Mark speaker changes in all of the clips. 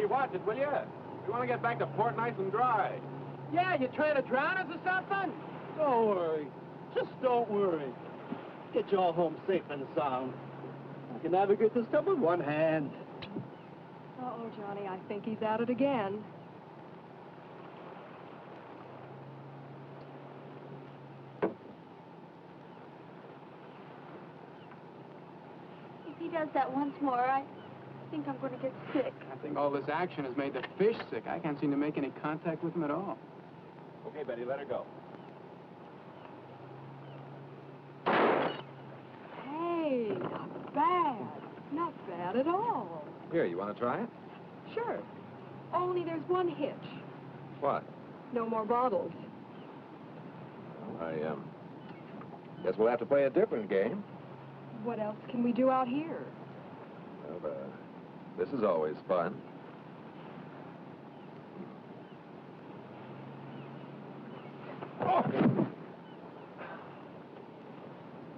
Speaker 1: watch it, will you? We want to get back to port nice and dry.
Speaker 2: Yeah, you trying to drown us or something?
Speaker 3: Don't worry. Just don't worry. Get you all home safe and sound. You can navigate this stuff with one hand.
Speaker 4: Uh-oh, Johnny, I think he's at it again.
Speaker 5: If he does that once more, I think I'm going to get sick.
Speaker 2: I think all this action has made the fish sick. I can't seem to make any contact with him at all.
Speaker 1: Okay, Betty, let her go.
Speaker 4: Hey, not bad. Not bad at all.
Speaker 1: Here, you want to try it?
Speaker 4: Sure. Only there's one hitch.
Speaker 1: What?
Speaker 4: No more bottles.
Speaker 1: I guess we'll have to play a different game.
Speaker 4: What else can we do out here?
Speaker 1: Well, this is always fun.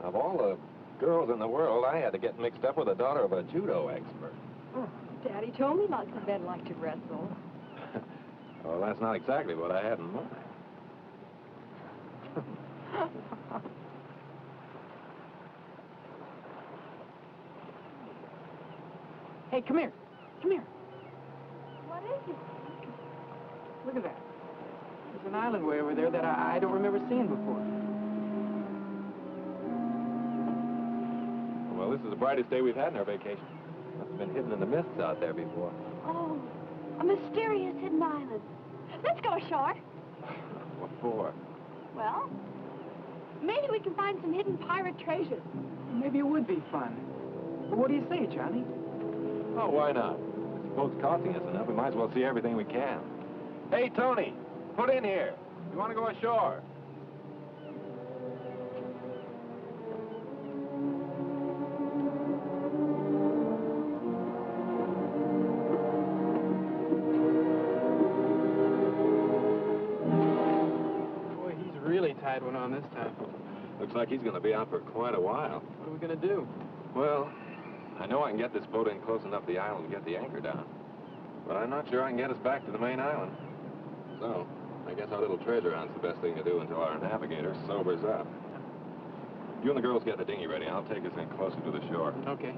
Speaker 1: Of all the girls in the world, I had to get mixed up with the daughter of a judo expert.
Speaker 4: Oh, Daddy told me lots of men like to wrestle.
Speaker 1: Well, that's not exactly what I had in mind.
Speaker 2: Hey, come here. Come here.
Speaker 5: What is it?
Speaker 2: Look at that. There's an island way over there that I don't remember seeing before.
Speaker 1: Well, this is the brightest day we've had in our vacation. Must have been hidden in the mists out there before.
Speaker 5: Oh, a mysterious hidden island. Let's go ashore.
Speaker 1: What for?
Speaker 5: Well, maybe we can find some hidden pirate treasure.
Speaker 2: Maybe it would be fun. But what do you say, Johnny?
Speaker 1: Oh, why not? If the boat's costing us enough, we might as well see everything we can. Hey, Tony, put in here. You want to go ashore?
Speaker 2: Boy, he's really tied one on this time.
Speaker 1: Looks like he's going to be out for quite a while.
Speaker 2: What are we going to do?
Speaker 1: Well, I know I can get this boat in close enough to the island to get the anchor down. But I'm not sure I can get us back to the main island. So, I guess our little treasure hunt's the best thing to do until our navigator sobers up. You and the girls get the dinghy ready. I'll take us in closer to the shore.
Speaker 2: Okay.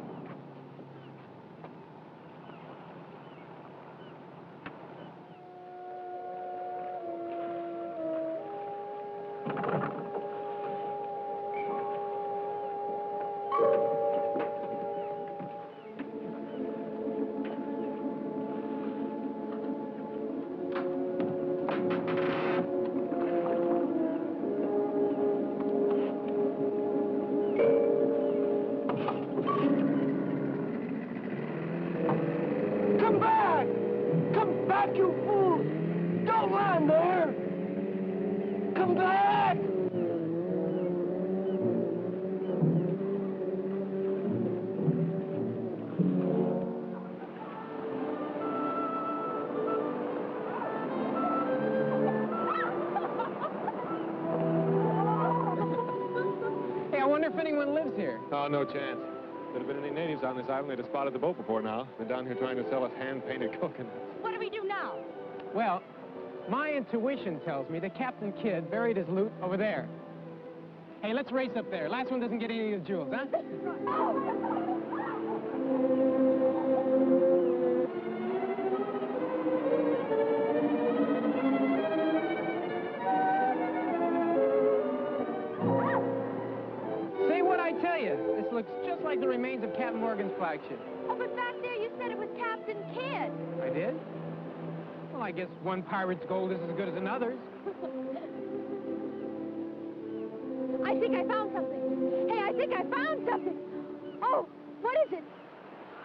Speaker 2: If anyone lives here.
Speaker 1: Oh, no chance. If there'd have been any natives on this island, they'd have spotted the boat before now. Been down here trying to sell us hand-painted coconuts.
Speaker 5: What do we do now?
Speaker 2: Well, my intuition tells me that Captain Kidd buried his loot over there. Hey, let's race up there. Last one doesn't get any of the jewels, huh? This looks just like the remains of Captain Morgan's flagship.
Speaker 5: Oh, but back there you said it was Captain Kidd.
Speaker 2: I did? Well, I guess one pirate's gold is as good as another's.
Speaker 5: I think I found something. Hey, I think I found something. Oh, what is it?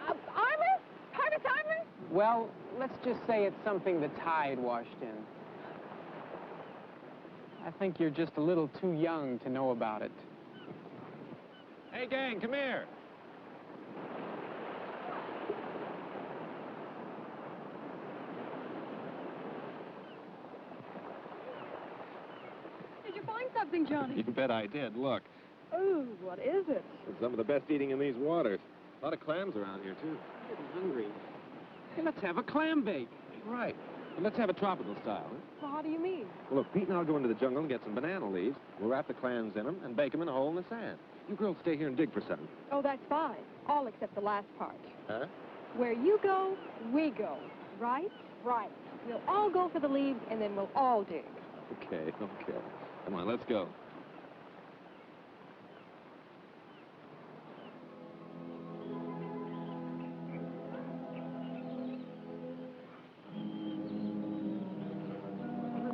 Speaker 5: Armor? Pirate's armor?
Speaker 2: Well, let's just say it's something the tide washed in. I think you're just a little too young to know about it.
Speaker 1: Hey, gang, come here.
Speaker 4: Did you find something, Johnny?
Speaker 1: You bet I did. Look.
Speaker 4: Oh, what is it?
Speaker 1: It's some of the best eating in these waters. A lot of clams around here, too.
Speaker 2: I'm getting hungry. Hey, let's have a clam bake.
Speaker 1: Right. But let's have a tropical style. Huh?
Speaker 4: Well, how do you mean?
Speaker 1: Well, look, Pete and I'll go into the jungle and get some banana leaves. We'll wrap the clams in them and bake them in a hole in the sand. You girls stay here and dig for something.
Speaker 4: Oh, that's fine. All except the last part.
Speaker 1: Huh?
Speaker 4: Where you go, we go. Right? Right. We'll all go for the leaves, and then we'll all dig.
Speaker 1: Okay. Come on, let's go.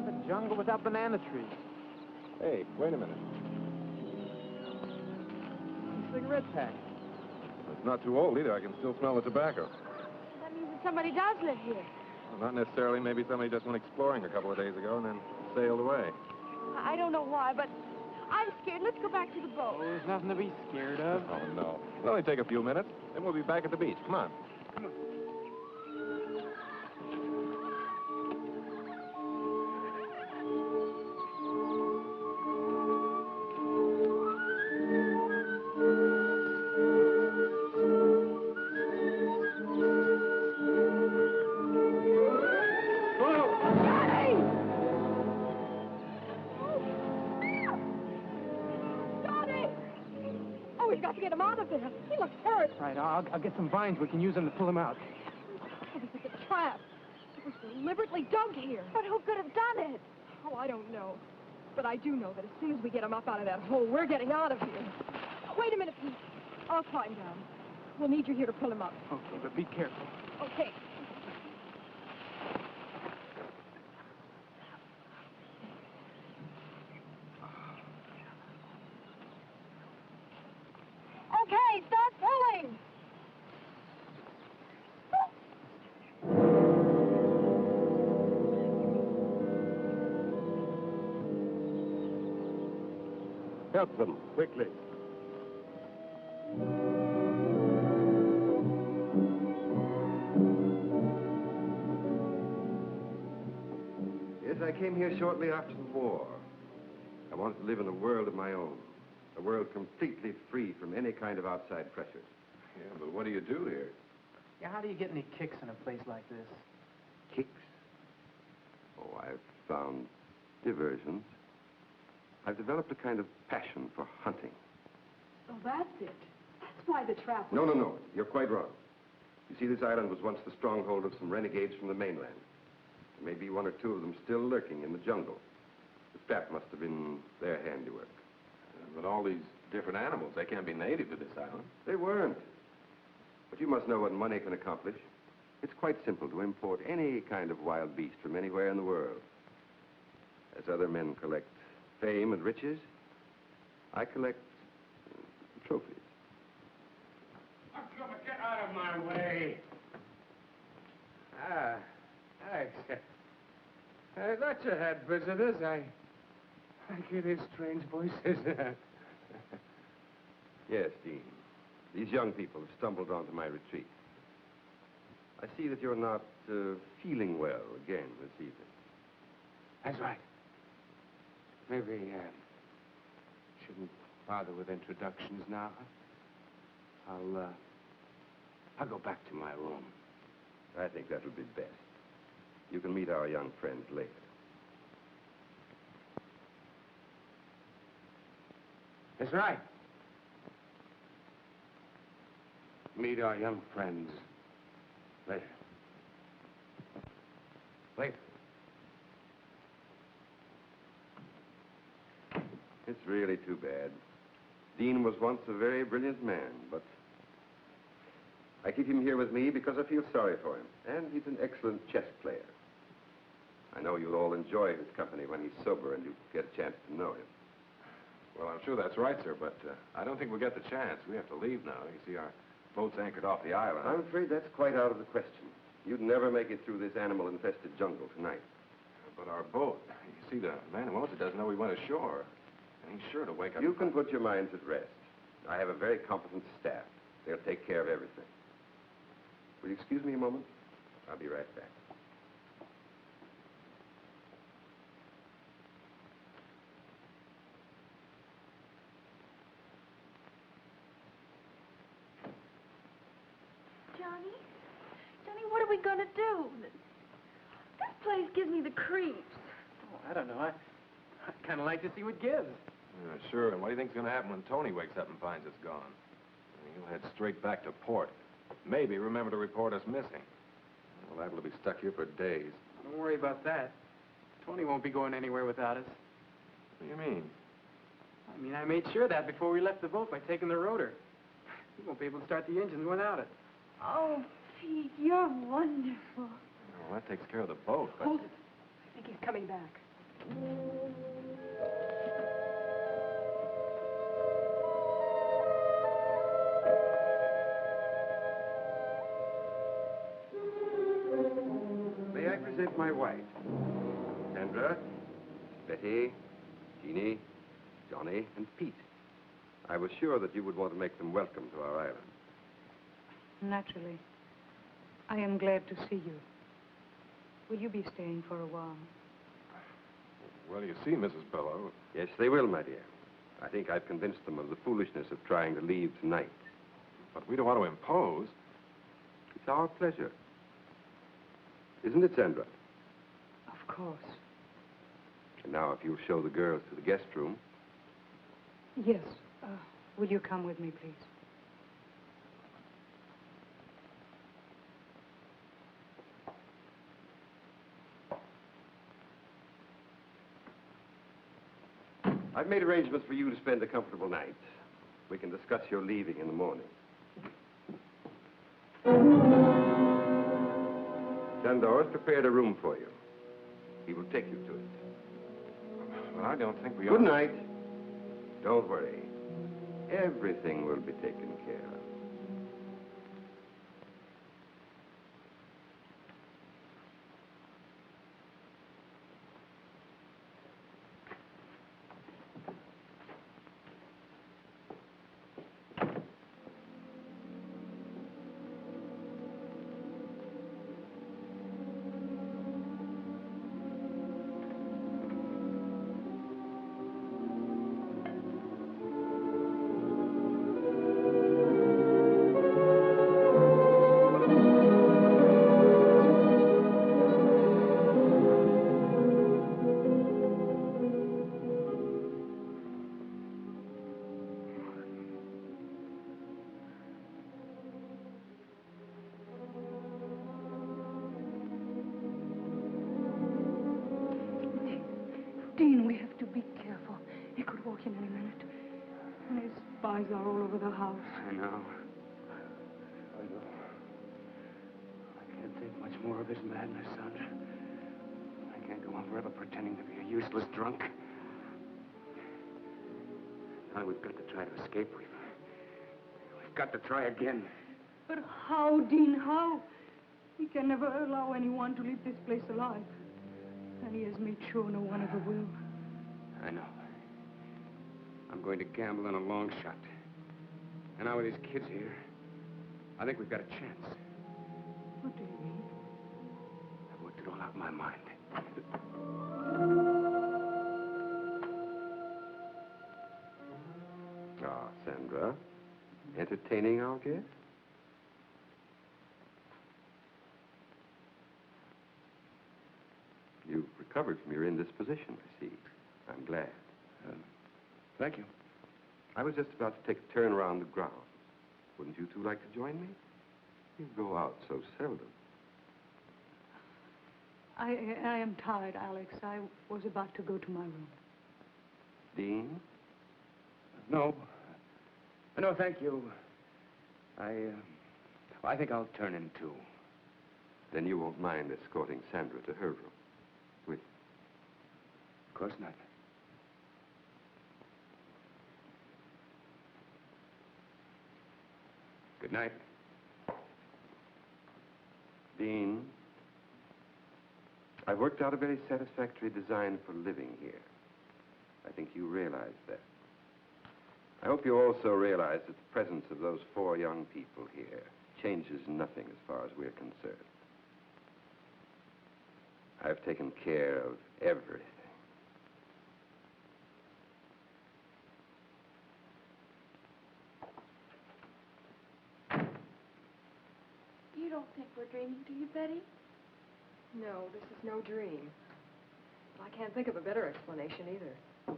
Speaker 2: The jungle without banana trees.
Speaker 1: Hey, wait a minute.
Speaker 2: Cigarette pack.
Speaker 1: It's not too old either. I can still smell the tobacco.
Speaker 5: That means that somebody does live here.
Speaker 1: Well, not necessarily. Maybe somebody just went exploring a couple of days ago and then sailed away.
Speaker 5: I don't know why, but I'm scared. Let's go back to the boat.
Speaker 2: Oh, there's nothing to be scared of.
Speaker 1: Oh, no. It'll only take a few minutes. Then we'll be back at the beach. Come on.
Speaker 5: Oh, we've got to get him out of there. He looks hurt.
Speaker 2: Right, I'll get some vines. We can use them to pull him out.
Speaker 5: Oh, this is a trap. It was deliberately dug here. But who could have done it?
Speaker 4: Oh, I don't know. But I do know that as soon as we get him up out of that hole, we're getting out of here. Wait a minute, Pete. I'll climb down. We'll need you here to pull him up.
Speaker 2: Okay, but be careful.
Speaker 4: Okay.
Speaker 5: Okay, start pulling.
Speaker 1: Help them, quickly.
Speaker 6: Yes, I came here shortly after the war. I wanted to live in a world of my own. A world completely free from any kind of outside pressures.
Speaker 1: Yeah, but what do you do here?
Speaker 2: Yeah, how do you get any kicks in a place like this?
Speaker 6: Kicks? Oh, I've found diversions. I've developed a kind of passion for hunting.
Speaker 4: Oh, that's it. That's why the trap...
Speaker 6: No. You're quite wrong. You see, this island was once the stronghold of some renegades from the mainland. There may be one or two of them still lurking in the jungle. The trap must have been their handiwork.
Speaker 1: But all these different animals, they can't be native to this island.
Speaker 6: They weren't. But you must know what money can accomplish. It's quite simple to import any kind of wild beast from anywhere in the world. As other men collect fame and riches, I collect trophies.
Speaker 7: Get out of my way. Ah, thanks. I thought you had visitors. I hear these strange voices.
Speaker 6: Yes, Dean. These young people have stumbled onto my retreat. I see that you're not feeling well again this evening.
Speaker 7: That's right. Maybe shouldn't bother with introductions now. I'll go back to my room.
Speaker 6: I think that'll be best. You can meet our young friends later.
Speaker 7: That's right. Meet our young friends later. Later.
Speaker 6: It's really too bad. Dean was once a very brilliant man, but I keep him here with me because I feel sorry for him. And he's an excellent chess player. I know you'll all enjoy his company when he's sober and you get a chance to know him.
Speaker 1: Well, I'm sure that's right, sir, but I don't think we'll get the chance. We have to leave now. You see, our boat's anchored off the island.
Speaker 6: I'm afraid that's quite out of the question. You'd never make it through this animal-infested jungle tonight.
Speaker 1: But our boat, you see, the man who owns it doesn't know we went ashore. And he's sure to wake up.
Speaker 6: You can put your minds at rest. I have a very competent staff. They'll take care of everything. Will you excuse me a moment? I'll be right back.
Speaker 5: Johnny, what are we
Speaker 4: we gonna do? This place gives me the creeps.
Speaker 2: Oh, I don't know. I kind of like to see what gives.
Speaker 1: Yeah, sure. And what do you think's going to happen when Tony wakes up and finds us gone? He'll head straight back to port. Maybe remember to report us missing. We're liable to be stuck here for days.
Speaker 2: Don't worry about that. Tony won't be going anywhere without us.
Speaker 1: What do you mean?
Speaker 2: I mean, I made sure that before we left the boat by taking the rotor. He won't be able to start the engines without it.
Speaker 4: Oh, Pete, you're wonderful.
Speaker 1: Well, that takes care of the boat, but...
Speaker 4: Hold it. I think he's coming back.
Speaker 6: May I present my wife? Sandra, Betty, Jeannie, Johnny, and Pete. I was sure that you would want to make them welcome to our island.
Speaker 8: Naturally. I am glad to see you. Will you be staying for a while?
Speaker 1: Well, you see, Mrs. Bellow...
Speaker 6: Yes, they will, my dear. I think I've convinced them of the foolishness of trying to leave tonight.
Speaker 1: But we don't want to impose.
Speaker 6: It's our pleasure. Isn't it, Sandra?
Speaker 8: Of course.
Speaker 6: And now, if you'll show the girls to the guest room.
Speaker 8: Yes. Will you come with me, please?
Speaker 6: I've made arrangements for you to spend a comfortable night. We can discuss your leaving in the morning. Sandor's prepared a room for you. He will take you to it.
Speaker 1: Well, I don't think we
Speaker 6: Good
Speaker 1: ought...
Speaker 6: night. Don't worry. Everything will be taken care of.
Speaker 8: Dean, we have to be careful. He could walk in any minute. And his spies are all over the house.
Speaker 7: I know. I know. I can't take much more of his madness, Sandra. I can't go on forever pretending to be a useless drunk. Now we've got to try to escape. We've got to try again.
Speaker 8: But how, Dean, how? We can never allow anyone to leave this place alive. And he has made sure no one ever will.
Speaker 7: I know. I'm going to gamble on a long shot. And now with these kids here, I think we've got a chance.
Speaker 8: What do you mean?
Speaker 7: I've worked it all out in my mind.
Speaker 6: Ah, Sandra. Entertaining our guest? You've recovered from your indisposition, I see. I'm glad.
Speaker 7: Thank you.
Speaker 6: I was just about to take a turn around the grounds. Wouldn't you two like to join me? You go out so seldom.
Speaker 8: I am tired, Alex. I was about to go to my room.
Speaker 6: Dean?
Speaker 7: No. No, thank you. I think I'll turn in, too.
Speaker 6: Then you won't mind escorting Sandra to her room, will you?
Speaker 7: Of course not. Good night.
Speaker 6: Dean, I've worked out a very satisfactory design for living here. I think you realize that. I hope you also realize that the presence of those 4 young people here changes nothing as far as we're concerned. I've taken care of everything.
Speaker 4: You don't
Speaker 5: think we're dreaming, do you, Betty?
Speaker 4: No, this is no dream. I can't think of a better explanation either.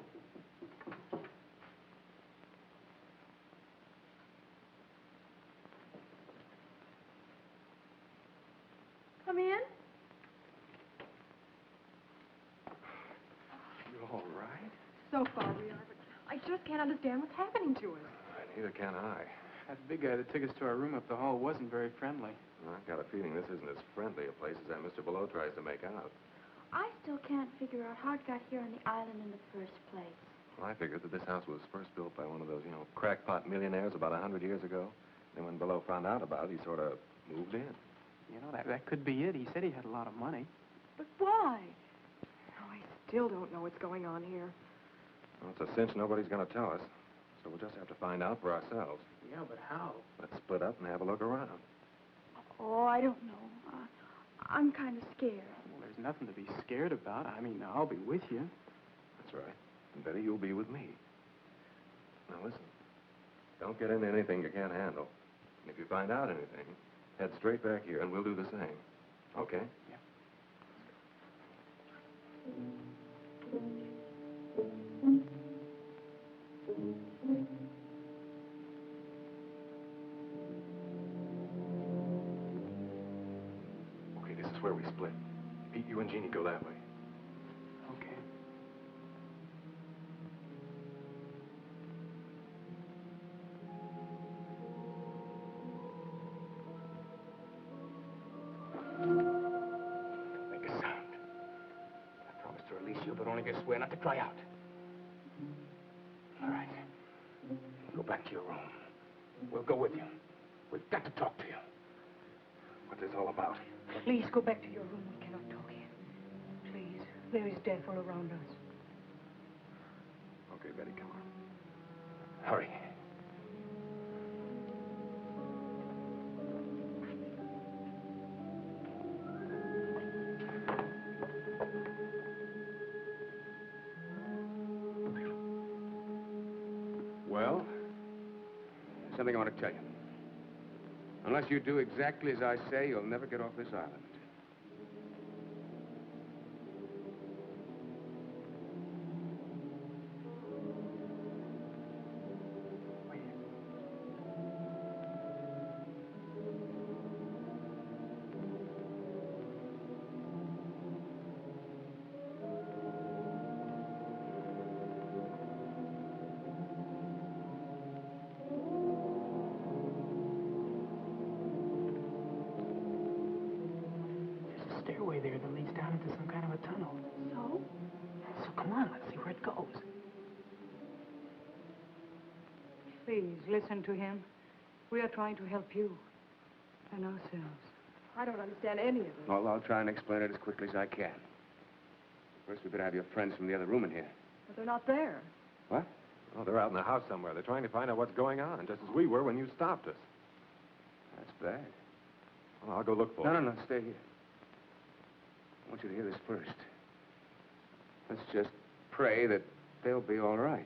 Speaker 5: Come in.
Speaker 1: You all right?
Speaker 4: So far we are, but I just can't understand what's happening to us.
Speaker 1: Neither can I.
Speaker 2: That big guy that took us to our room up the hall wasn't very friendly.
Speaker 1: I've got a feeling this isn't as friendly a place as that Mr. Below tries to make out.
Speaker 5: I still can't figure out how it got here on the island in the first place.
Speaker 1: Well, I figured that this house was first built by one of those, crackpot millionaires about 100 years ago. Then when Below found out about it, he sort of moved in.
Speaker 2: You know, that could be it. He said he had a lot of money.
Speaker 4: But why? Oh, I still don't know what's going on here.
Speaker 1: Well, it's a cinch nobody's going to tell us. So we'll just have to find out for ourselves.
Speaker 2: Yeah, but how?
Speaker 1: Let's split up and have a look around.
Speaker 5: Oh, I don't know. I'm kind of scared.
Speaker 2: Well, there's nothing to be scared about. I mean, I'll be with you.
Speaker 1: That's right. And Betty, you'll be with me. Now, listen. Don't get into anything you can't handle. And if you find out anything, head straight back here, and we'll do the same. Okay?
Speaker 2: Yeah.
Speaker 1: Okay, this is where we split. Pete, you and Jeannie go that way.
Speaker 2: Okay.
Speaker 7: Don't make a sound. I promised to release you, but only if you swear not to cry out. All right. Go back to your room. We'll go with you. We've got to talk to you. What's this all about?
Speaker 8: Please go back to your room. We cannot talk here. Please. There is death all around us.
Speaker 1: Okay, Betty, come on.
Speaker 7: Hurry. Well, there's something I want to tell you. Unless you do exactly as I say, you'll never get off this island.
Speaker 2: There's a stairway there that leads down into some kind of a tunnel.
Speaker 5: So?
Speaker 2: So come on, let's see where it goes.
Speaker 8: Please, listen to him. We are trying to help you and ourselves.
Speaker 4: I don't understand any of it.
Speaker 7: Well, I'll try and explain it as quickly as I can. First, we better have your friends from the other room in here.
Speaker 4: But they're not there.
Speaker 7: What?
Speaker 1: Oh, they're out in the house somewhere. They're trying to find out what's going on, just as we were when you stopped us.
Speaker 7: That's bad.
Speaker 1: Well, I'll go look for
Speaker 7: No,
Speaker 1: them.
Speaker 7: no, no, stay here. I want you to hear this first. Let's just pray that they'll be all right.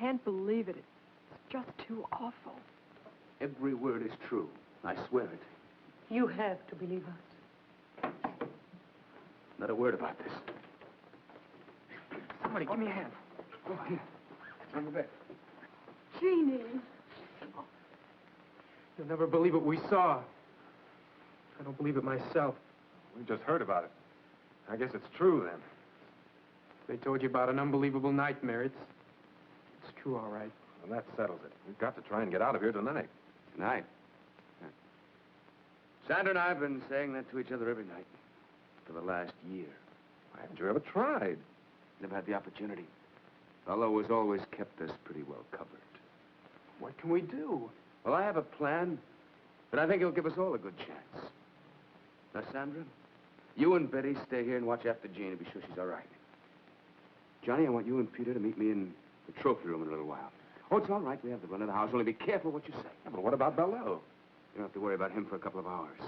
Speaker 4: can't believe it. It's just too awful.
Speaker 7: Every word is true. I swear it.
Speaker 8: You have to believe us.
Speaker 7: Not a word about this.
Speaker 2: Somebody, give me a hand.
Speaker 7: Oh, here. On the bed.
Speaker 4: Jeannie.
Speaker 2: You'll never believe what we saw. I don't believe it myself.
Speaker 1: We just heard about it. I guess it's true, then.
Speaker 2: They told you about an unbelievable nightmare. It's true, all right.
Speaker 1: Well, that settles it. We've got to try and get out of here tonight.
Speaker 7: Tonight? Yeah. Sandra and I have been saying that to each other every night for the last year.
Speaker 1: Why haven't you ever tried?
Speaker 7: Never had the opportunity. Fellow has always kept us pretty well covered.
Speaker 2: What can we do?
Speaker 7: Well, I have a plan that I think will give us all a good chance. Now, Sandra, you and Betty stay here and watch after Jean and be sure she's all right. Johnny, I want you and Peter to meet me in the trophy room in a little while. Oh, it's all right. We have the run of the house. Only be careful what you say.
Speaker 1: Yeah, but what about Bello?
Speaker 7: You don't have to worry about him for a couple of hours.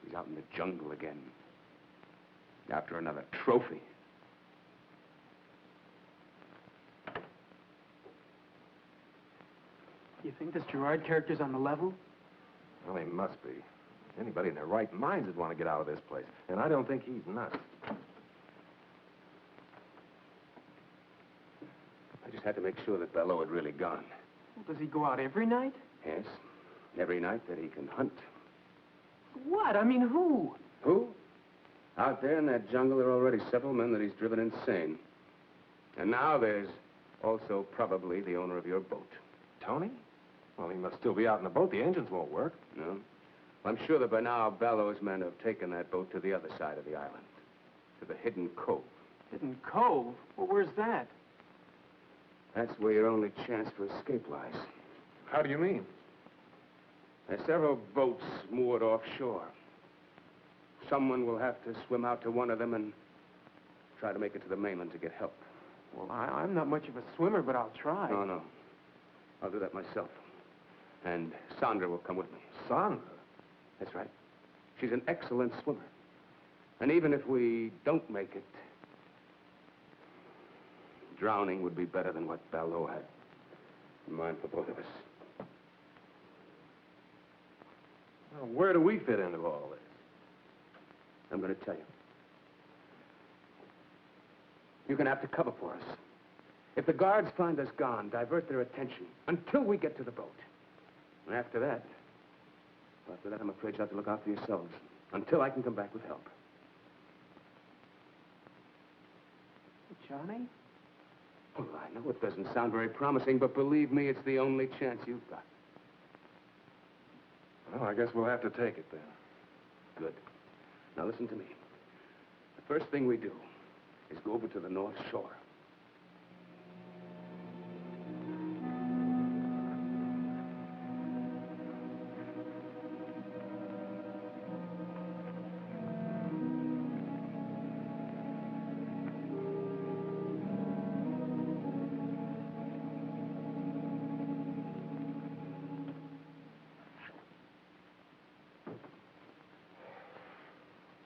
Speaker 7: He's out in the jungle again. After another trophy.
Speaker 2: You think this Gerard character's on the level?
Speaker 1: Well, he must be. Anybody in their right minds would want to get out of this place. And I don't think he's nuts.
Speaker 7: I just had to make sure that Bello had really gone.
Speaker 2: Well, does he go out every night?
Speaker 7: Yes. Every night that he can hunt.
Speaker 2: What? I mean, who?
Speaker 7: Who? Out there in that jungle, there are already several men that he's driven insane. And now there's also probably the owner of your boat.
Speaker 1: Tony? Well, he must still be out in the boat. The engines won't work.
Speaker 7: No? I'm sure that by now Bello's men have taken that boat to the other side of the island. To the Hidden Cove.
Speaker 2: Hidden Cove? Well, where's that?
Speaker 7: That's where your only chance for escape lies.
Speaker 1: How do you mean?
Speaker 7: There's several boats moored offshore. Someone will have to swim out to one of them and try to make it to the mainland to get help.
Speaker 2: Well, I'm not much of a swimmer, but I'll try.
Speaker 7: No. I'll do that myself. And Sandra will come with me.
Speaker 1: Sandra?
Speaker 7: That's right. She's an excellent swimmer. And even if we don't make it, drowning would be better than what Bello had in mind for both of us.
Speaker 1: Well, where do we fit into all this?
Speaker 7: I'm going to tell you. You're going to have to cover for us. If the guards find us gone, divert their attention until we get to the boat. And after that, I'm afraid you'll have to look out for yourselves until I can come back with help.
Speaker 2: Johnny?
Speaker 7: Well, I know it doesn't sound very promising, but believe me, it's the only chance you've got.
Speaker 1: Well, I guess we'll have to take it then.
Speaker 7: Good. Now listen to me. The first thing we do is go over to the North Shore.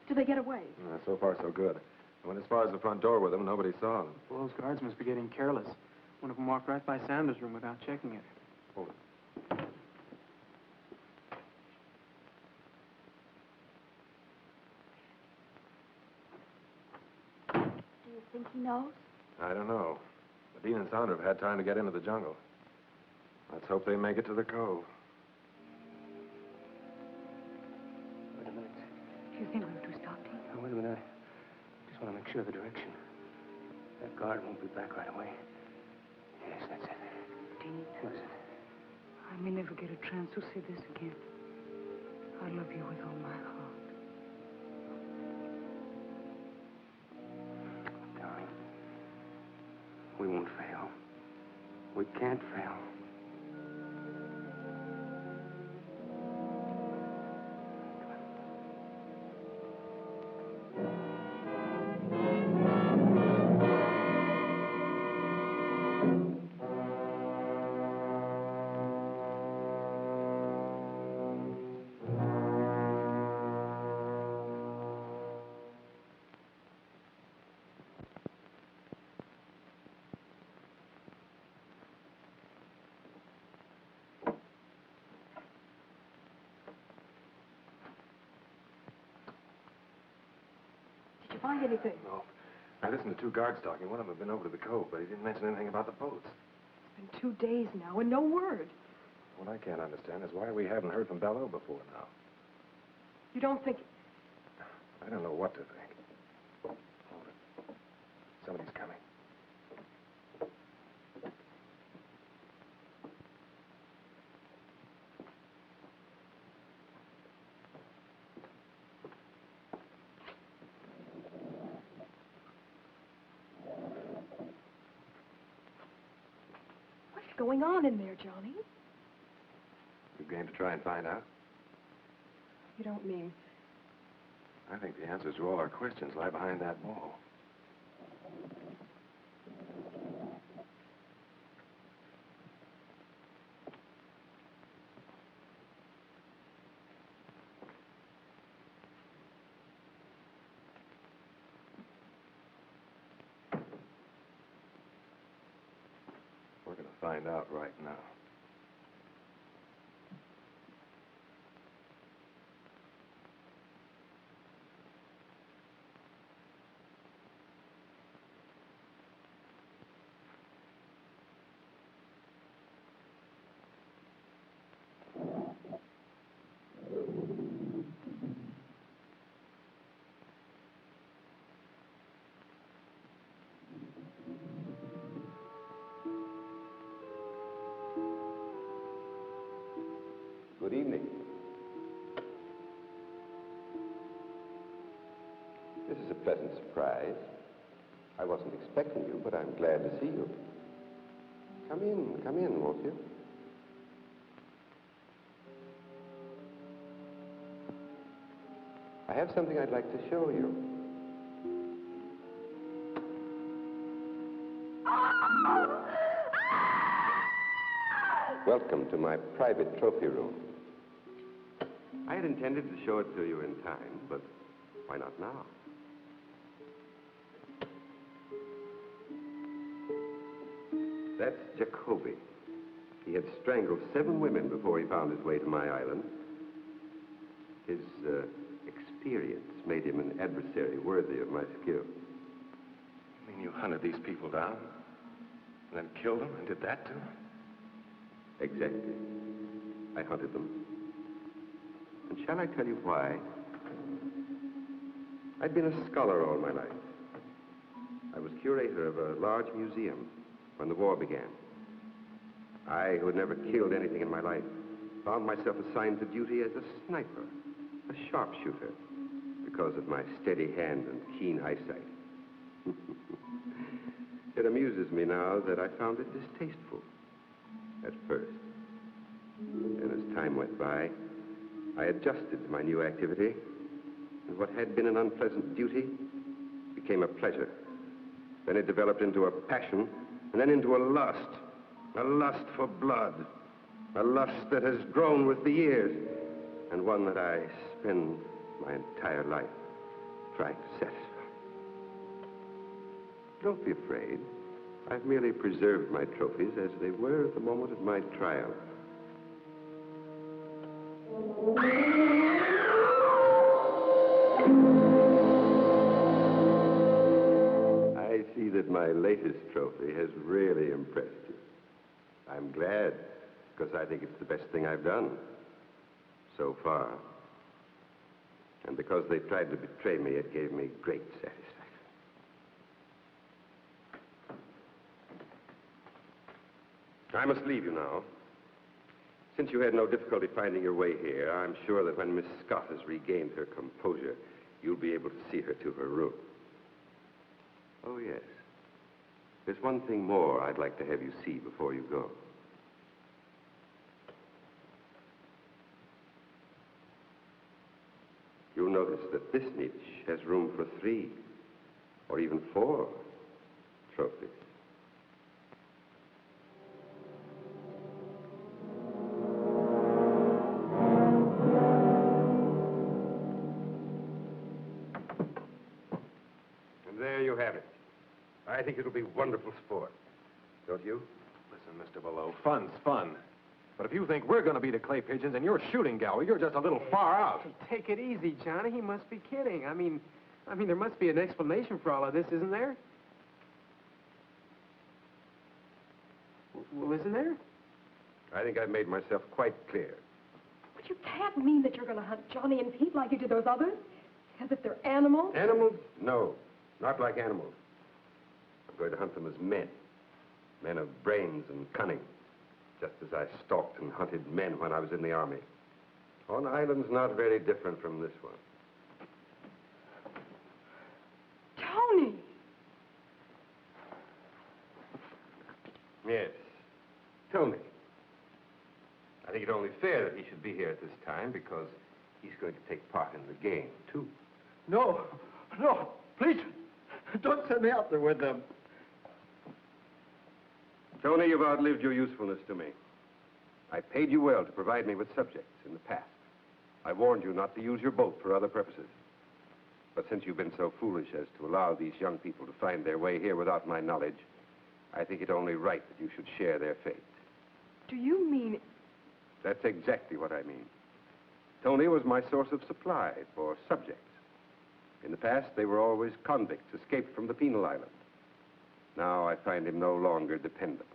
Speaker 4: Did they get away?
Speaker 1: So far, so good. I went as far as the front door with them. Nobody saw them.
Speaker 2: Well, those guards must be getting careless. One of them walked right by Sandra's room without checking it.
Speaker 1: Hold it.
Speaker 5: Do you think he knows?
Speaker 1: I don't know. But Dean and Sandra have had time to get into the jungle. Let's hope they make it to the cove.
Speaker 7: Wait a minute.
Speaker 8: Do you think we have to stop, Dean?
Speaker 7: Now, wait a minute. I just want to make sure of the direction. That guard won't be back right away. Yes, that's it.
Speaker 8: Dean,
Speaker 7: What is it?
Speaker 8: I may never get a chance to see this again. I love you with all my heart.
Speaker 7: Darling, we won't fail. We can't fail.
Speaker 4: find anything.
Speaker 1: No. I listened to two guards talking. One of them had been over to the cove, but he didn't mention anything about the boats.
Speaker 4: It's been 2 days now and no word.
Speaker 1: What I can't understand is why we haven't heard from Belleau before now.
Speaker 4: You don't think...
Speaker 1: I don't know what to think. Hold it. Somebody's coming.
Speaker 4: What's going on in there, Johnny?
Speaker 1: You game to try and find out?
Speaker 4: You don't mean...
Speaker 1: I think the answers to all our questions lie behind that wall. We're going to find out right now.
Speaker 6: Good evening. This is a pleasant surprise. I wasn't expecting you, but I'm glad to see you. Come in, won't you? I have something I'd like to show you. Welcome to my private trophy room. I had intended to show it to you in time, but why not now? That's Jacoby. He had strangled 7 women before he found his way to my island. His experience made him an adversary worthy of my skill.
Speaker 1: You mean you hunted these people down, and then killed them, and did that to them?
Speaker 6: Exactly. I hunted them. And shall I tell you why? I'd been a scholar all my life. I was curator of a large museum when the war began. I, who had never killed anything in my life, found myself assigned to duty as a sniper, a sharpshooter, because of my steady hand and keen eyesight. It amuses me now that I found it distasteful at first. And as time went by, I adjusted to my new activity, and what had been an unpleasant duty became a pleasure. Then it developed into a passion, and then into a lust for blood, a lust that has grown with the years, and one that I spend my entire life trying to satisfy. Don't be afraid. I've merely preserved my trophies as they were at the moment of my trial. I see that my latest trophy has really impressed you. I'm glad, because I think it's the best thing I've done so far. And because they tried to betray me, it gave me great satisfaction. I must leave you now. Since you had no difficulty finding your way here, I'm sure that when Miss Scott has regained her composure, you'll be able to see her to her room. Oh, yes. There's one thing more I'd like to have you see before you go. You'll notice that this niche has room for 3 or even 4 trophies. And there you have it. I think it'll be wonderful sport. Don't you?
Speaker 1: Listen, Mr. Belleau, fun's fun. But if you think we're going to be the clay pigeons and you're shooting gallery, you're just a little far out.
Speaker 2: Take it easy, Johnny. He must be kidding. I mean, I mean, there must be an explanation for all of this, isn't there? Well, isn't there?
Speaker 6: I think I've made myself quite clear.
Speaker 4: But you can't mean that you're going to hunt Johnny and Pete like you did those others. As if they're animals.
Speaker 6: Animals? No, not like animals. I'm going to hunt them as men. Men of brains and cunning. Just as I stalked and hunted men when I was in the army. On islands not very different from this one.
Speaker 4: Tony!
Speaker 6: Yes, Tony. I think it's only fair that he should be here at this time because he's going to take part in the game, too.
Speaker 3: No, no, please, don't send me out there with them.
Speaker 6: Tony, you've outlived your usefulness to me. I paid you well to provide me with subjects in the past. I warned you not to use your boat for other purposes. But since you've been so foolish as to allow these young people to find their way here without my knowledge, I think it only right that you should share their fate.
Speaker 4: Do you mean...
Speaker 6: That's exactly what I mean. Tony was my source of supply for subjects. In the past, they were always convicts escaped from the penal island. Now I find him no longer dependable.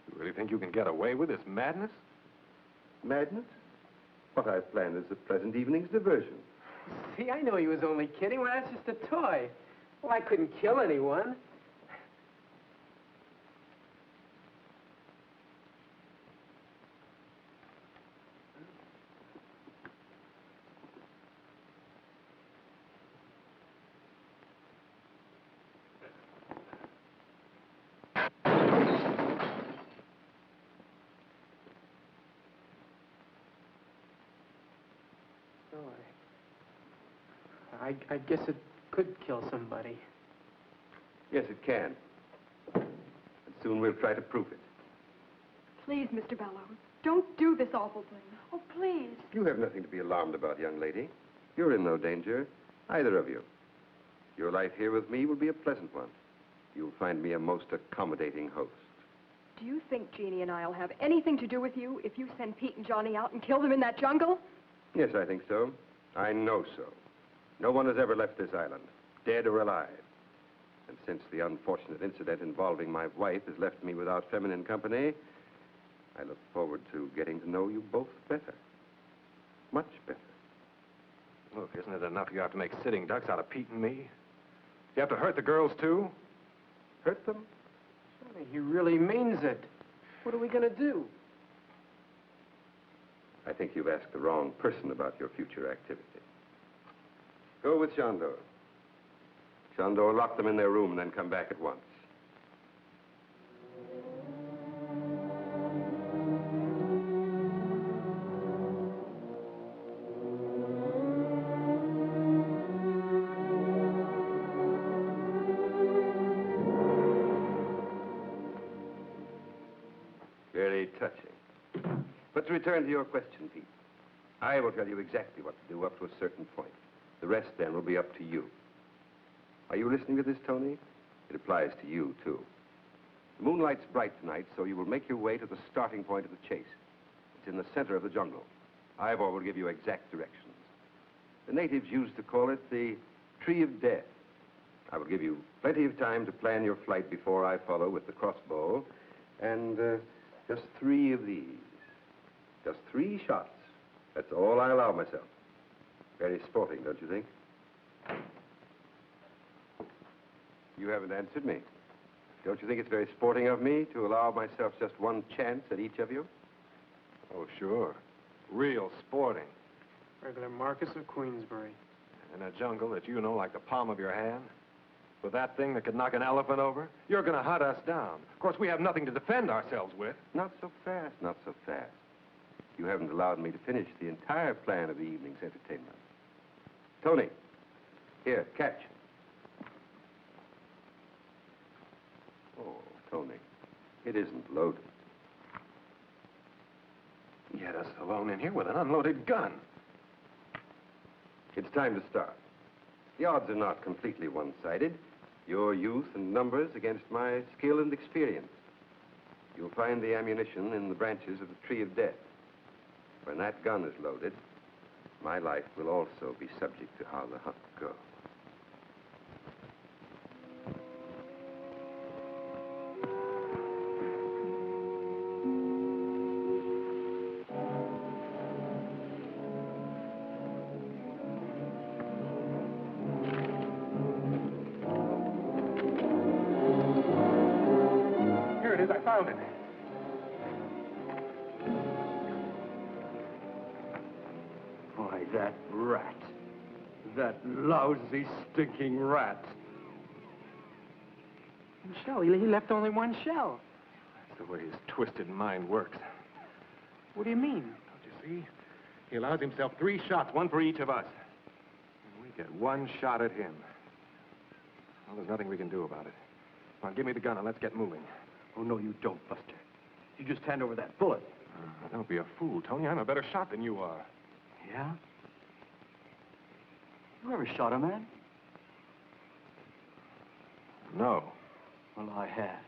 Speaker 1: You really think you can get away with this madness?
Speaker 6: Madness? What I've planned is the pleasant evening's diversion.
Speaker 2: See, I know he was only kidding. Well, that's just a toy. Well, I couldn't kill anyone. I guess it could kill somebody.
Speaker 6: Yes, it can. And soon we'll try to prove it.
Speaker 4: Please, Mr. Bellows, don't do this awful thing. Oh, please.
Speaker 6: You have nothing to be alarmed about, young lady. You're in no danger, either of you. Your life here with me will be a pleasant one. You'll find me a most accommodating host.
Speaker 4: Do you think Jeannie and I'll have anything to do with you if you send Pete and Johnny out and kill them in that jungle?
Speaker 6: Yes, I think so. I know so. No one has ever left this island, dead or alive. And since the unfortunate incident involving my wife has left me without feminine company, I look forward to getting to know you both better. Much better.
Speaker 1: Look, isn't it enough you have to make sitting ducks out of Pete and me? You have to hurt the girls, too?
Speaker 6: Hurt them?
Speaker 2: He really means it. What are we going to do?
Speaker 6: I think you've asked the wrong person about your future activity. Go with Chandor. Chandor, lock them in their room and then come back at once. Very touching. But to return to your question, Pete, I will tell you exactly what to do up to a certain point. The rest, then, will be up to you. Are you listening to this, Tony? It applies to you, too. The moonlight's bright tonight, so you will make your way to the starting point of the chase. It's in the center of the jungle. Ivor will give you exact directions. The natives used to call it the Tree of Death. I will give you plenty of time to plan your flight before I follow with the crossbow. And just 3 of these. Just 3 shots. That's all I allow myself. Very sporting, don't you think? You haven't answered me. Don't you think it's very sporting of me to allow myself just 1 chance at each of you?
Speaker 1: Oh, sure. Real sporting.
Speaker 2: Regular Marcus of Queensbury.
Speaker 1: In a jungle that you know like the palm of your hand? With that thing that could knock an elephant over? You're going to hunt us down. Of course, we have nothing to defend ourselves with.
Speaker 6: Not so fast, not so fast. You haven't allowed me to finish the entire plan of the evening's entertainment. Tony, here, catch. Oh, Tony, it isn't loaded.
Speaker 1: You had us alone in here with an unloaded gun.
Speaker 6: It's time to start. The odds are not completely one-sided. Your youth and numbers against my skill and experience. You'll find the ammunition in the branches of the Tree of Death. When that gun is loaded, my life will also be subject to how the hunt goes.
Speaker 1: found it.
Speaker 3: Why, that rat. That lousy, stinking rat.
Speaker 2: Shell, he left only one shell.
Speaker 1: That's the way his twisted mind works.
Speaker 2: What do you mean?
Speaker 1: Don't you see? He allows himself 3 shots, 1 for each of us. And we get 1 shot at him. Well, there's nothing we can do about it. Now, give me the gun and let's get moving.
Speaker 3: Oh, no, you don't, Buster. You just hand over that bullet.
Speaker 1: Don't be a fool, Tony. I'm a better shot than you are.
Speaker 3: Yeah? You ever shot a man?
Speaker 1: No.
Speaker 3: Well, I have.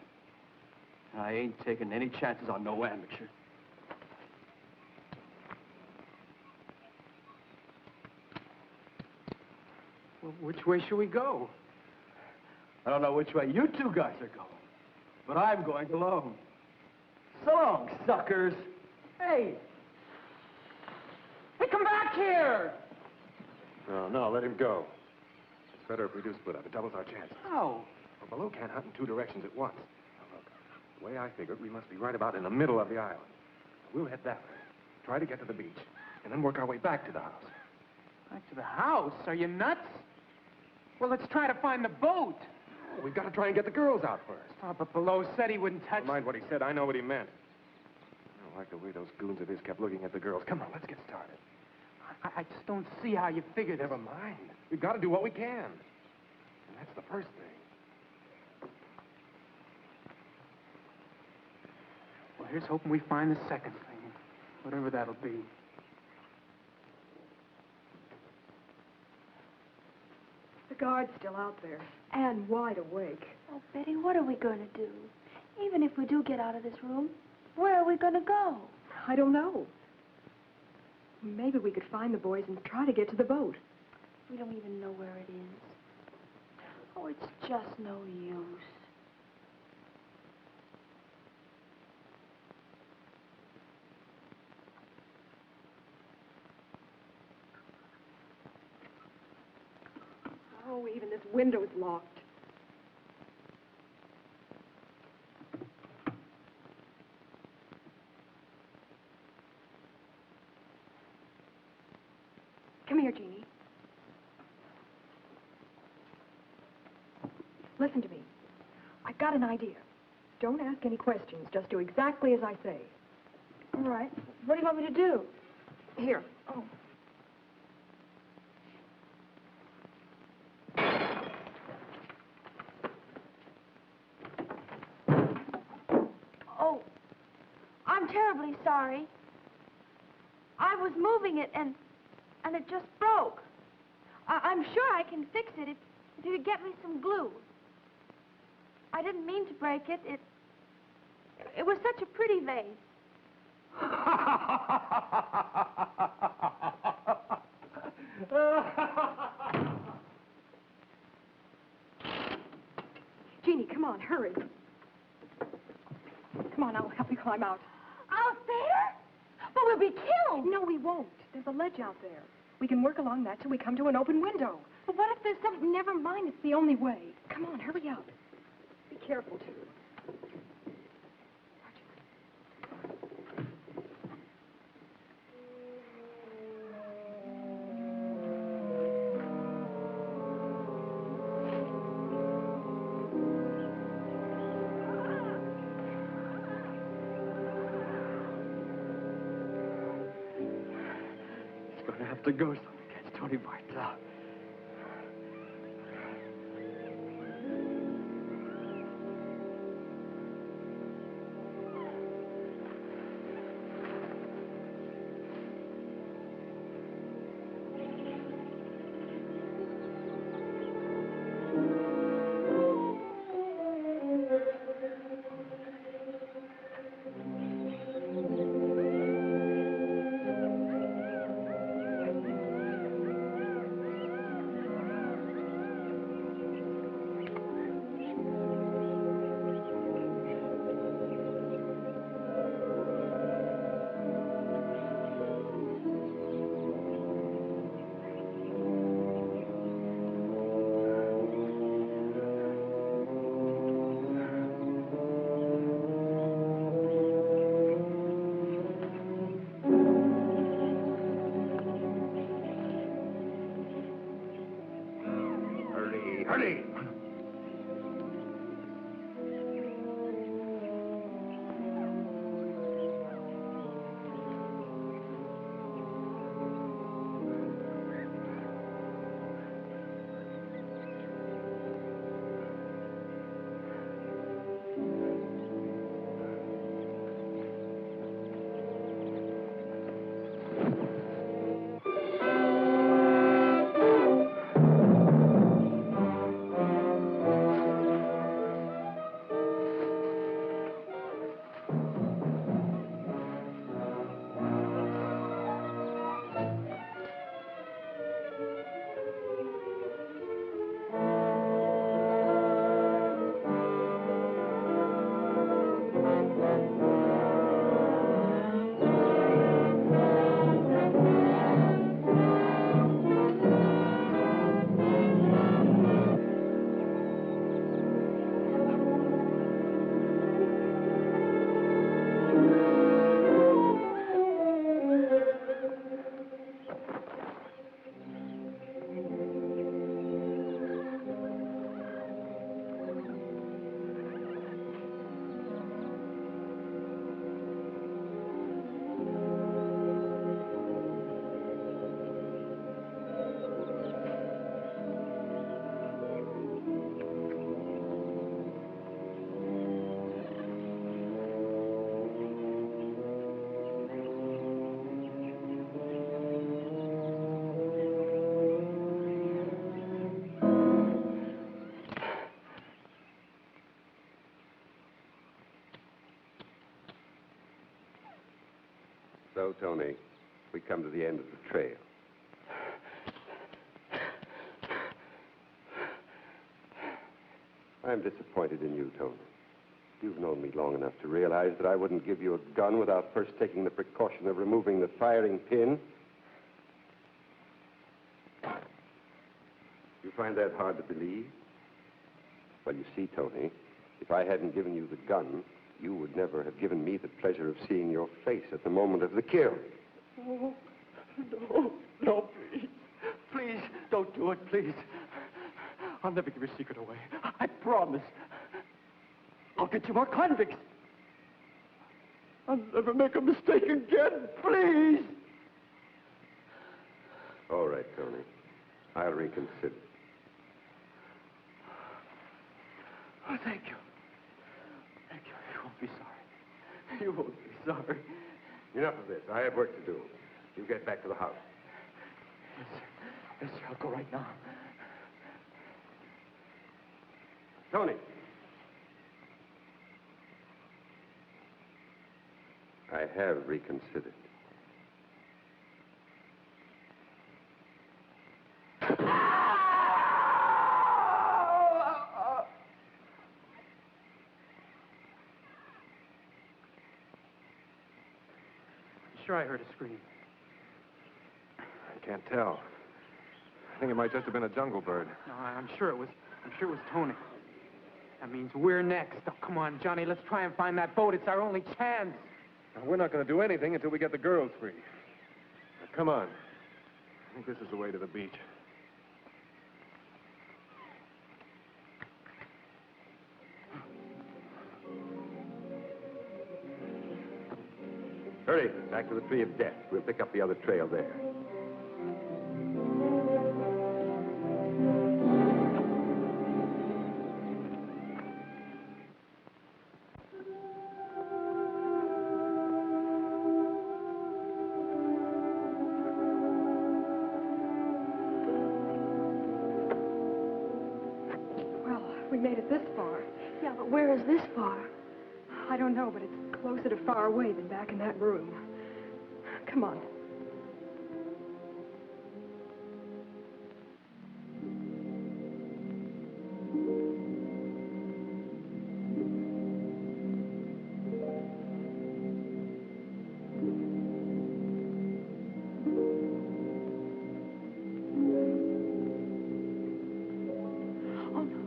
Speaker 3: And I ain't taking any chances on no amateur.
Speaker 2: Well, which way should we go?
Speaker 3: I don't know which way you 2 guys are going, but I'm going alone. So long, suckers.
Speaker 2: Hey! Hey, come back here!
Speaker 1: No, let him go. It's better if we do split up. It doubles our chances.
Speaker 2: How?
Speaker 1: Well, Baloo can't hunt in 2 directions at once. Now, look, the way I figure it, we must be right about in the middle of the island. We'll head that way, try to get to the beach, and then work our way back to the house.
Speaker 2: Back to the house? Are you nuts? Well, let's try to find the boat.
Speaker 1: We've got to try and get the girls out first.
Speaker 2: Oh, but Below said he wouldn't touch...
Speaker 1: Never mind what he said. I know what he meant. I don't like the way those goons of his kept looking at the girls. Come on, let's get started.
Speaker 2: I just don't see how you figured.
Speaker 1: Never mind. We've got to do what we can. And that's the first thing.
Speaker 2: Well, here's hoping we find the second thing, whatever that'll be.
Speaker 4: The guard's still out there, and wide awake.
Speaker 5: Oh, Betty, what are we going to do? Even if we do get out of this room, where are we going to go?
Speaker 4: I don't know. Maybe we could find the boys and try to get to the boat.
Speaker 5: We don't even know where it is. Oh, it's just no use.
Speaker 4: Oh, even this window's locked. Come here, Jeannie. Listen to me. I got an idea. Don't ask any questions. Just do exactly as I say.
Speaker 5: All right. What do you want me to do?
Speaker 4: Here.
Speaker 5: Oh. Oh, I'm terribly sorry. I was moving it and it just broke. I'm sure I can fix it if you could get me some glue. I didn't mean to break it. It was such a pretty vase.
Speaker 4: Jeannie, come on, hurry. Come on, I'll help you climb out.
Speaker 5: Out there? But we'll be killed.
Speaker 4: No, we won't. There's a ledge out there. We can work along that till we come to an open window.
Speaker 5: But what if there's something...
Speaker 4: Never mind, it's the only way. Come on, hurry up. Be careful, too.
Speaker 3: It's going to have to go so we catch Tony bites out.
Speaker 7: Hurry!
Speaker 6: So, Tony, we come to the end of the trail. I'm disappointed in you, Tony. You've known me long enough to realize that I wouldn't give you a gun without first taking the precaution of removing the firing pin. You find that hard to believe? Well, you see, Tony, if I hadn't given you the gun, you would never have given me the pleasure of seeing your face at the moment of the kill.
Speaker 3: Oh, no, no, please. Please, don't do it, please. I'll never give your secret away. I promise. I'll get you more convicts. I'll never make a mistake again, please.
Speaker 6: All right, Tony. I'll reconsider.
Speaker 3: Oh, thank you. Thank you. You won't be sorry. You won't be sorry.
Speaker 6: Enough of this. I have work to do. You get back to the house.
Speaker 3: Yes, sir. Yes, sir. I'll go right now.
Speaker 6: Tony. I have reconsidered.
Speaker 2: Sure, I heard a scream.
Speaker 1: I can't tell. I think it might just have been a jungle bird.
Speaker 2: No, I'm sure it was Tony. That means we're next. Oh, come on, Johnny, let's try and find that boat. It's our only chance.
Speaker 1: Now, we're not going to do anything until we get the girls free. Now, come on. I think this is the way to the beach.
Speaker 6: Hurry, back to the Tree of Death. We'll pick up the other trail there.
Speaker 4: Well, we made it this far.
Speaker 5: Yeah, but where is this far?
Speaker 4: I don't know, but it's closer to far away than back in that room. Come on.
Speaker 5: Oh, no.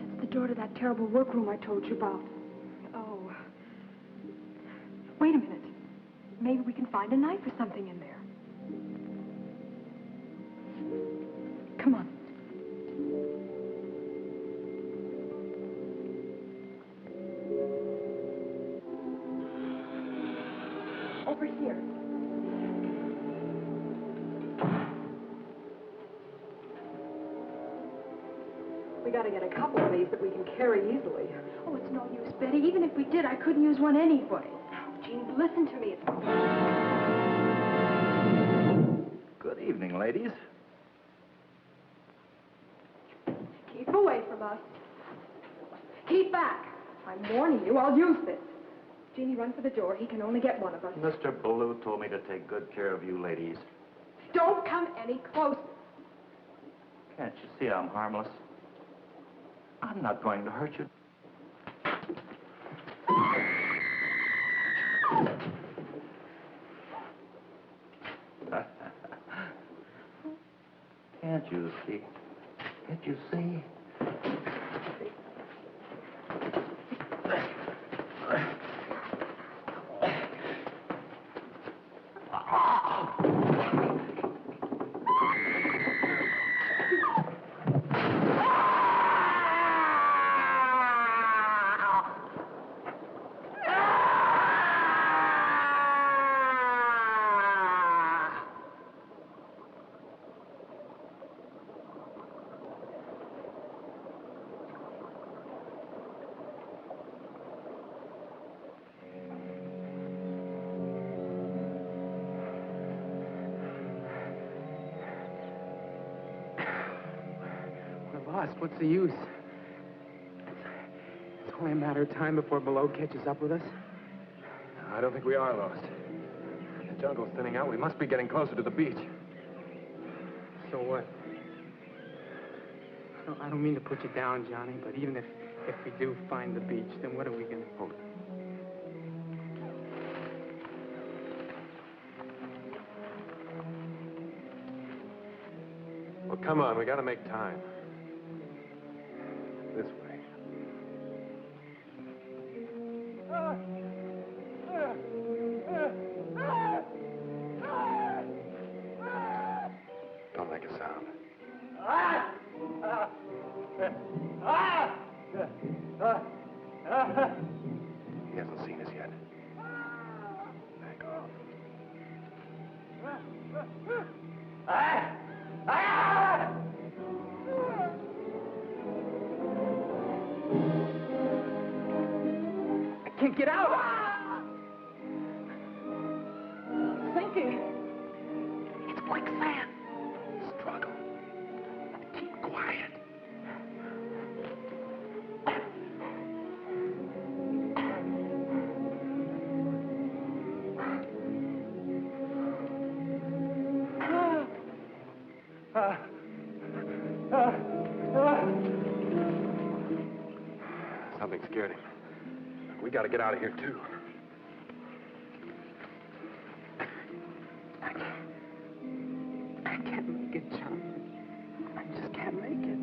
Speaker 5: That's the door to that terrible workroom I told you about.
Speaker 4: Oh. Wait a minute. Maybe we can find a knife or something in there. Come on. over here. We gotta get a couple of these that we can carry easily.
Speaker 5: Oh, it's no use, Betty. Even if we did, I couldn't use one anyway.
Speaker 4: Jean, listen to me.
Speaker 9: Good evening, ladies.
Speaker 4: Keep away from us. Keep back. I'm warning you, I'll use this. Jeannie, run for the door. He can only get one of us.
Speaker 9: Mr. Ballou told me to take good care of you ladies.
Speaker 4: Don't come any closer.
Speaker 9: Can't you see I'm harmless? I'm not going to hurt you. Can't you see? Can't you see?
Speaker 2: We're lost. What's the use? It's only a matter of time before Below catches up with us.
Speaker 1: I don't think we are lost. The jungle's thinning out. We must be getting closer to the beach.
Speaker 2: So what? I don't mean to put you down, Johnny, but even if we do find the beach, then what are we going to...
Speaker 1: Hold it. Well, come on. We got to make time. This way. Don't make a sound. He hasn't seen us yet. Back off.
Speaker 2: I can't get out!
Speaker 4: Sinking.
Speaker 2: It's quicksand. Struggle. Keep quiet.
Speaker 1: Something scared him. We got to get out of here, too.
Speaker 2: I can't make it, John. I just can't make it.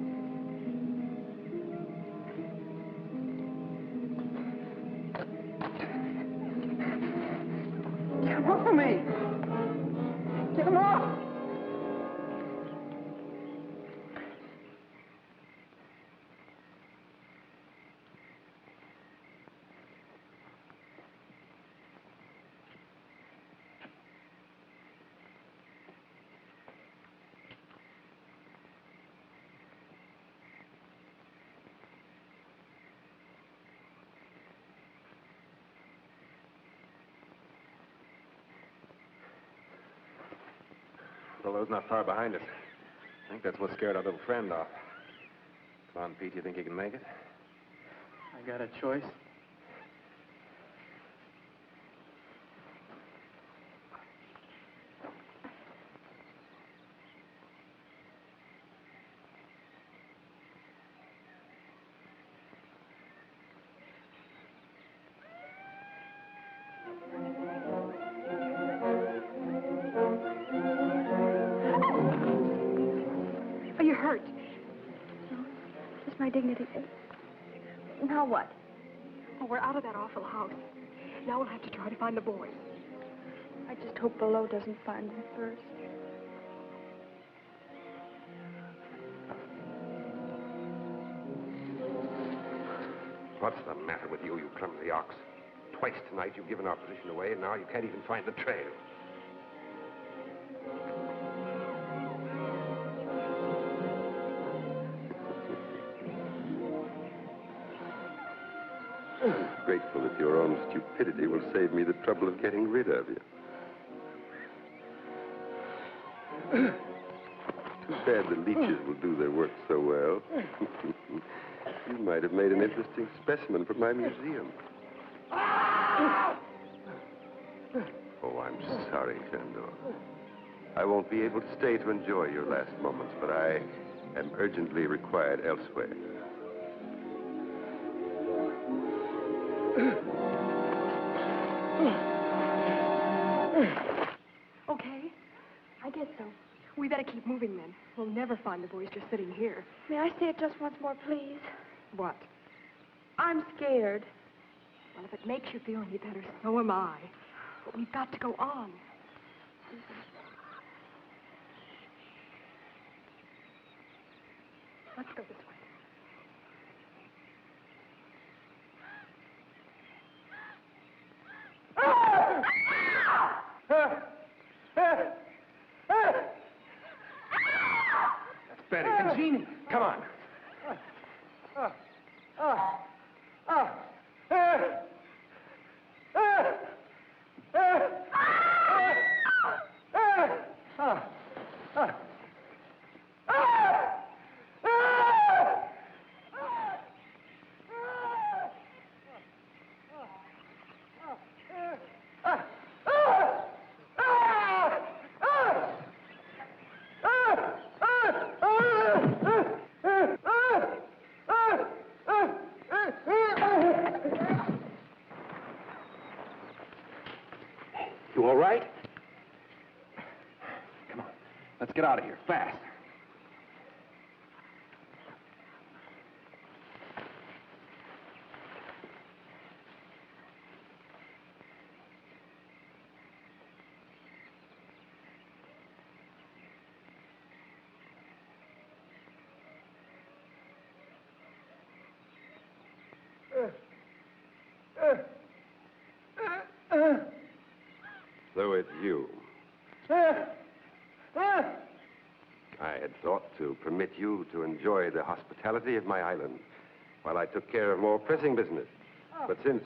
Speaker 2: Get him off of me! Get him off!
Speaker 1: Bellow's not far behind us. I think that's what scared our little friend off. Come on, Pete, you think you can make it?
Speaker 2: I got a choice.
Speaker 5: Are you hurt? No, just my dignity. Now what?
Speaker 4: Oh, we're out of that awful house. Now we'll have to try to find the boys.
Speaker 5: I just hope Below doesn't find them first.
Speaker 6: What's the matter with you, you clumsy ox? Twice tonight you've given our position away, and now you can't even find the trail. Grateful that your own stupidity will save me the trouble of getting rid of you. Too bad the leeches will do their work so well. You might have made an interesting specimen for my museum. Oh, I'm sorry, Shandor. I won't be able to stay to enjoy your last moments, but I am urgently required elsewhere.
Speaker 4: Okay, I guess so. We better keep moving then. We'll never find the boys just sitting here.
Speaker 5: May I say it just once more, please?
Speaker 4: What?
Speaker 5: I'm scared.
Speaker 4: Well, if it makes you feel any better, so am I. But we've got to go on. Let's go this way.
Speaker 7: That's Betty. And Jeannie. Come on. You all right? Come on. Let's get out of here, fast.
Speaker 6: So it's you. I had thought to permit you to enjoy the hospitality of my island while I took care of more pressing business. But since...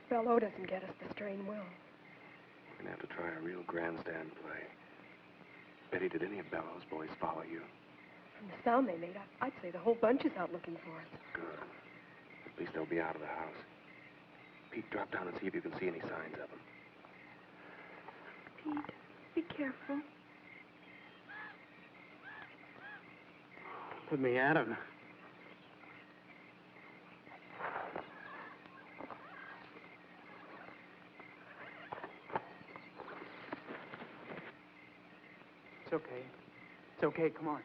Speaker 4: Bellow doesn't get us, the strain will.
Speaker 7: We're gonna have to try a real grandstand play. Betty, did any of Bellow's boys follow you?
Speaker 4: From the sound they made, I'd say the whole bunch is out looking for us.
Speaker 7: Good. At least they'll be out of the house. Pete, drop down and see if you can see any signs of them.
Speaker 5: Pete, be careful.
Speaker 2: Put me out of it. It's okay. It's okay. Come on.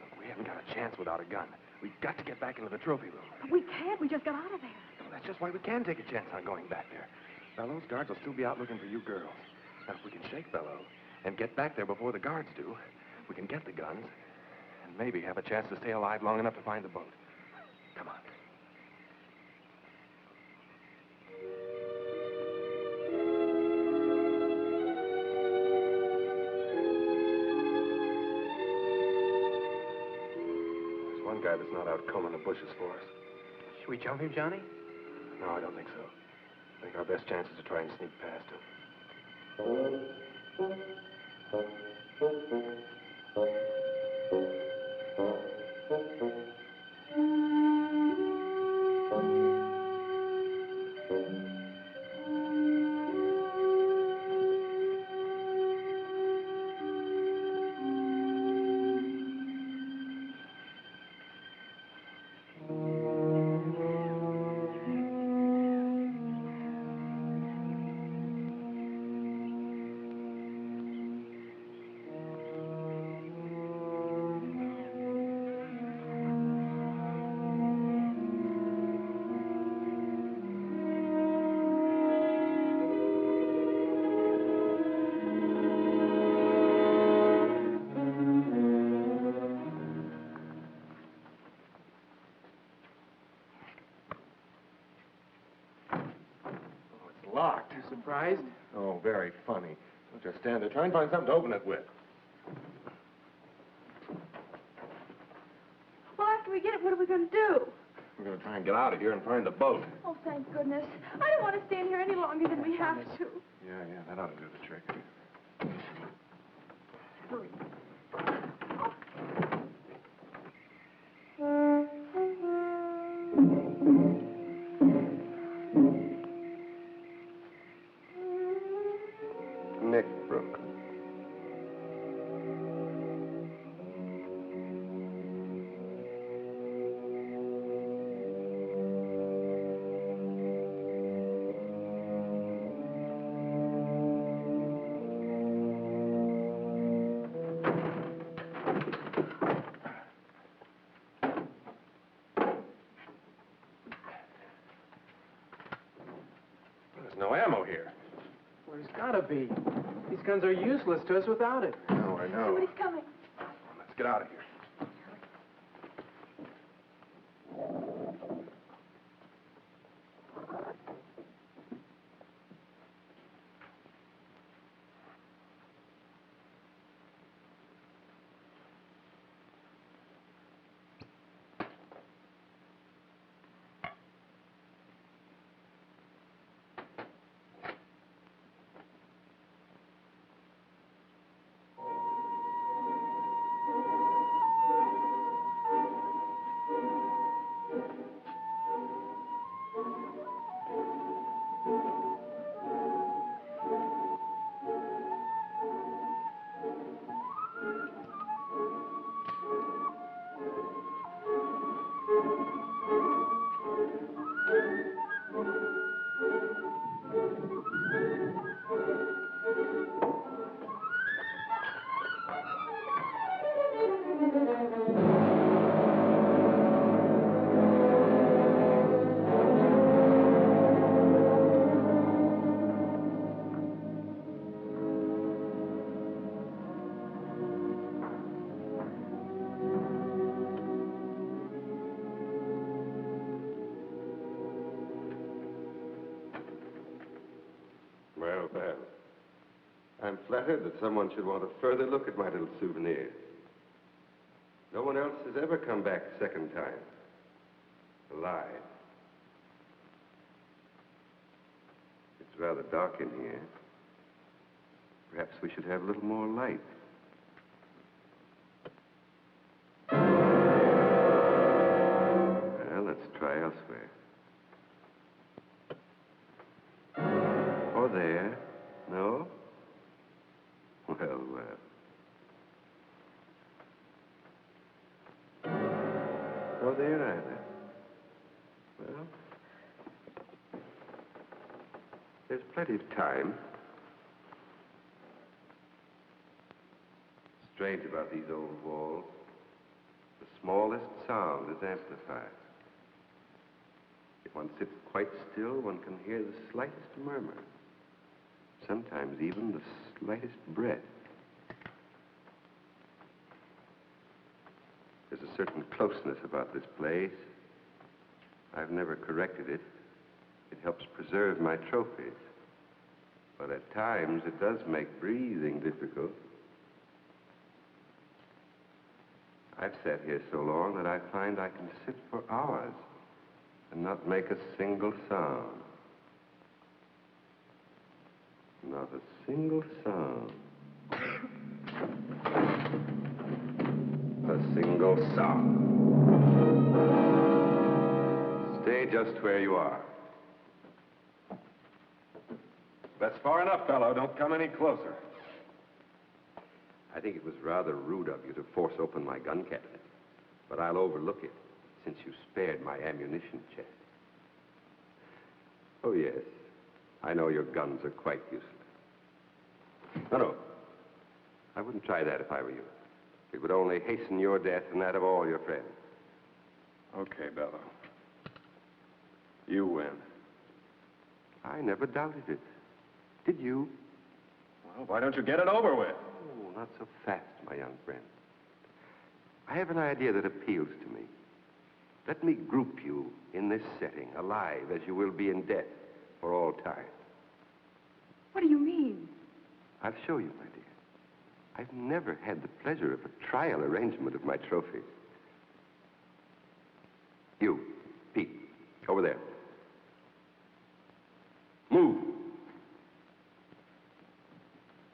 Speaker 7: Look, we haven't got a chance without a gun.
Speaker 1: We've got to get back into the trophy room.
Speaker 4: But we can't. We just got out of there.
Speaker 1: No, that's just why we can take a chance on going back there. Now, those guards will still be out looking for you girls. Now, if we can shake Bello and get back there before the guards do, we can get the guns and maybe have a chance to stay alive long enough to find the boat. Come on. There's one guy that's not out combing the bushes for us.
Speaker 2: Should we jump him, Johnny?
Speaker 1: No, I don't think so. I think our best chance is to try and sneak past him. Locked.
Speaker 2: You surprised?
Speaker 1: Oh, very funny. Don't just stand there. Try and find something to open it with.
Speaker 5: Well, after we get it, what are we going to do?
Speaker 1: We're going to try and get out of here and find the boat.
Speaker 5: Oh, thank goodness. I don't want to stay in here any longer than we have to.
Speaker 1: Yeah, that ought to do the trick.
Speaker 6: Neck broke.
Speaker 1: There's no ammo here.
Speaker 2: Well, there's gotta be. These guns are useless to us without it.
Speaker 1: No, I know.
Speaker 5: Somebody's coming.
Speaker 1: Let's get out of here. Well. I'm flattered that someone should want a further look at my little souvenir. No one else has ever come back a second time. Alive. It's rather dark in here. Perhaps we should have a little more light. Well, let's try elsewhere. Or there. No? Well. No there either. Well, there's plenty of time. Strange about these old walls.
Speaker 6: The smallest sound is amplified. If one sits quite still, one can hear the slightest murmur. Sometimes even the slightest breath. There's a certain closeness about this place. I've never corrected it. It helps preserve my trophies. But at times, it does make breathing difficult. I've sat here so long that I find I can sit for hours and not make a single sound. Not a single sound. A single sound. Stay just where you are.
Speaker 1: That's far enough, fellow. Don't come any closer.
Speaker 6: I think it was rather rude of you to force open my gun cabinet, but I'll overlook it since you spared my ammunition chest. Oh, yes. I know your guns are quite useless. No. I wouldn't try that if I were you. It would only hasten your death and that of all your friends.
Speaker 1: Okay, Bello. You win.
Speaker 6: I never doubted it. Did you?
Speaker 1: Well, why don't you get it over with?
Speaker 6: Oh, not so fast, my young friend. I have an idea that appeals to me. Let me group you in this setting, alive as you will be in death for all time.
Speaker 4: What do you mean?
Speaker 6: I'll show you, my dear. I've never had the pleasure of a trial arrangement of my trophies. You, Pete, over there. Move.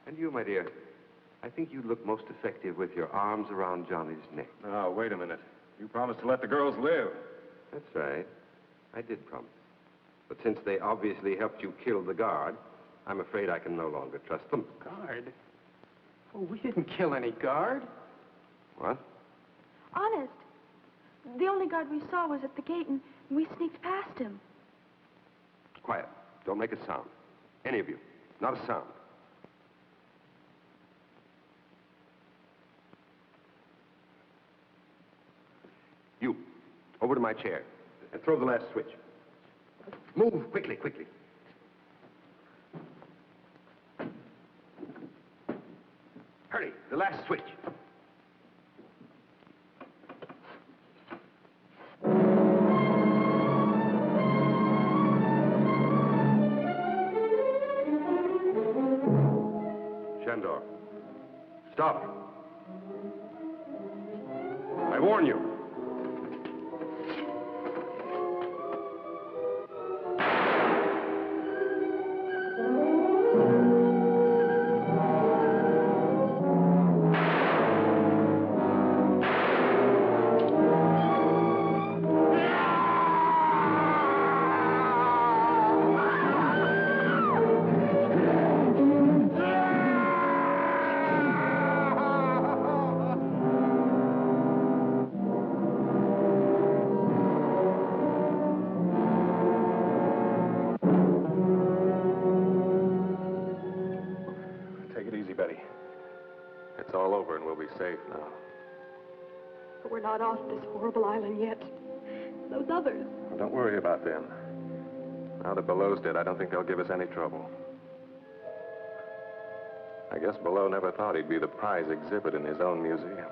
Speaker 6: And you, my dear, I think you'd look most effective with your arms around Johnny's neck.
Speaker 1: Oh, wait a minute. You promised to let the girls live.
Speaker 6: That's right. I did promise. But since they obviously helped you kill the guard, I'm afraid I can no longer trust them.
Speaker 2: Guard? Oh, we didn't kill any guard.
Speaker 6: What?
Speaker 5: Honest. The only guard we saw was at the gate, and we sneaked past him.
Speaker 6: Quiet. Don't make a sound. Any of you. Not a sound. You, over to my chair, and throw the last switch. Move, quickly, quickly. Hurry, the last switch. Shandor, stop. I warn you.
Speaker 1: It's all over and we'll be safe now.
Speaker 4: But we're not off this horrible island yet. Those others.
Speaker 1: Well, don't worry about them. Now that Below's dead, I don't think they'll give us any trouble. I guess Below never thought he'd be the prize exhibit in his own museum.